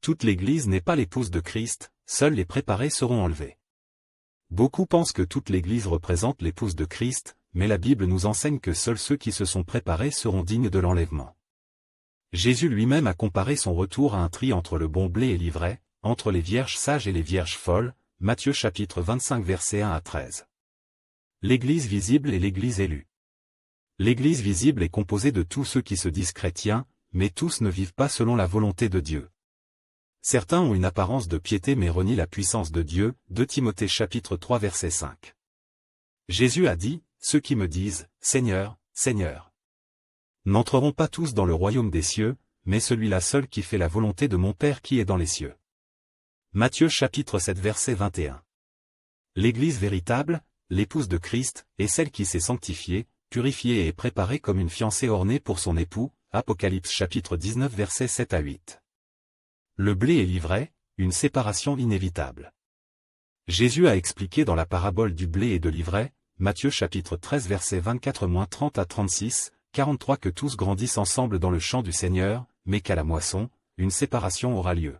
Toute l'Église n'est pas l'épouse de Christ, seuls les préparés seront enlevés. Beaucoup pensent que toute l'Église représente l'épouse de Christ, mais la Bible nous enseigne que seuls ceux qui se sont préparés seront dignes de l'enlèvement. Jésus lui-même a comparé son retour à un tri entre le bon blé et l'ivraie, entre les vierges sages et les vierges folles, Matthieu chapitre 25 versets 1 à 13. L'Église visible et l'Église élue. L'Église visible est composée de tous ceux qui se disent chrétiens, mais tous ne vivent pas selon la volonté de Dieu. Certains ont une apparence de piété mais renient la puissance de Dieu, 2 Timothée chapitre 3 verset 5. Jésus a dit, « Ceux qui me disent, Seigneur, Seigneur, n'entreront pas tous dans le royaume des cieux, mais celui-là seul qui fait la volonté de mon Père qui est dans les cieux. » Matthieu chapitre 7 verset 21. L'Église véritable, l'épouse de Christ, est celle qui s'est sanctifiée, purifiée et préparée comme une fiancée ornée pour son époux, Apocalypse chapitre 19 versets 7 à 8. Le blé et l'ivraie, une séparation inévitable. Jésus a expliqué dans la parabole du blé et de l'ivraie, Matthieu chapitre 13 versets 24-30 à 36, 43 que tous grandissent ensemble dans le champ du Seigneur, mais qu'à la moisson, une séparation aura lieu.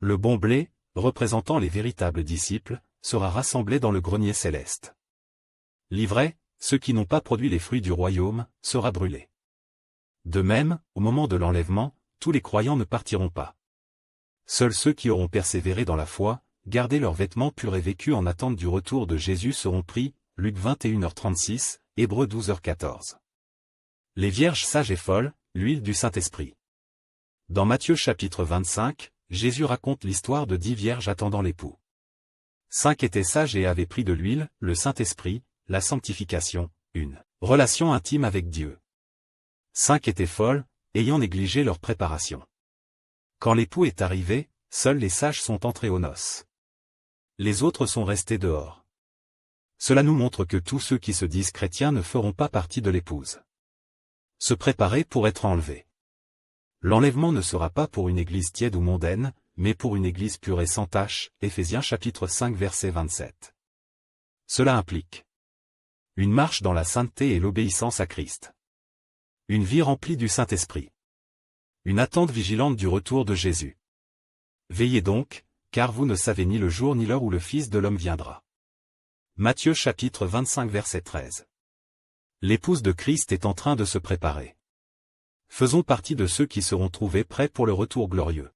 Le bon blé, représentant les véritables disciples, sera rassemblé dans le grenier céleste. L'ivraie, ceux qui n'ont pas produit les fruits du royaume, sera brûlé. De même, au moment de l'enlèvement, tous les croyants ne partiront pas. Seuls ceux qui auront persévéré dans la foi, gardé leurs vêtements purs et vécu en attente du retour de Jésus seront pris, Luc 21h36, Hébreux 12h14. Les vierges sages et folles, l'huile du Saint-Esprit. Dans Matthieu chapitre 25, Jésus raconte l'histoire de 10 vierges attendant l'époux. 5 étaient sages et avaient pris de l'huile, le Saint-Esprit, la sanctification, une relation intime avec Dieu. 5 étaient folles, ayant négligé leur préparation. Quand l'époux est arrivé, seuls les sages sont entrés aux noces. Les autres sont restés dehors. Cela nous montre que tous ceux qui se disent chrétiens ne feront pas partie de l'épouse. Se préparer pour être enlevés. L'enlèvement ne sera pas pour une église tiède ou mondaine, mais pour une église pure et sans tache, Éphésiens chapitre 5 verset 27. Cela implique une marche dans la sainteté et l'obéissance à Christ. Une vie remplie du Saint-Esprit. Une attente vigilante du retour de Jésus. Veillez donc, car vous ne savez ni le jour ni l'heure où le Fils de l'homme viendra. Matthieu chapitre 25 verset 13. L'épouse de Christ est en train de se préparer. Faisons partie de ceux qui seront trouvés prêts pour le retour glorieux.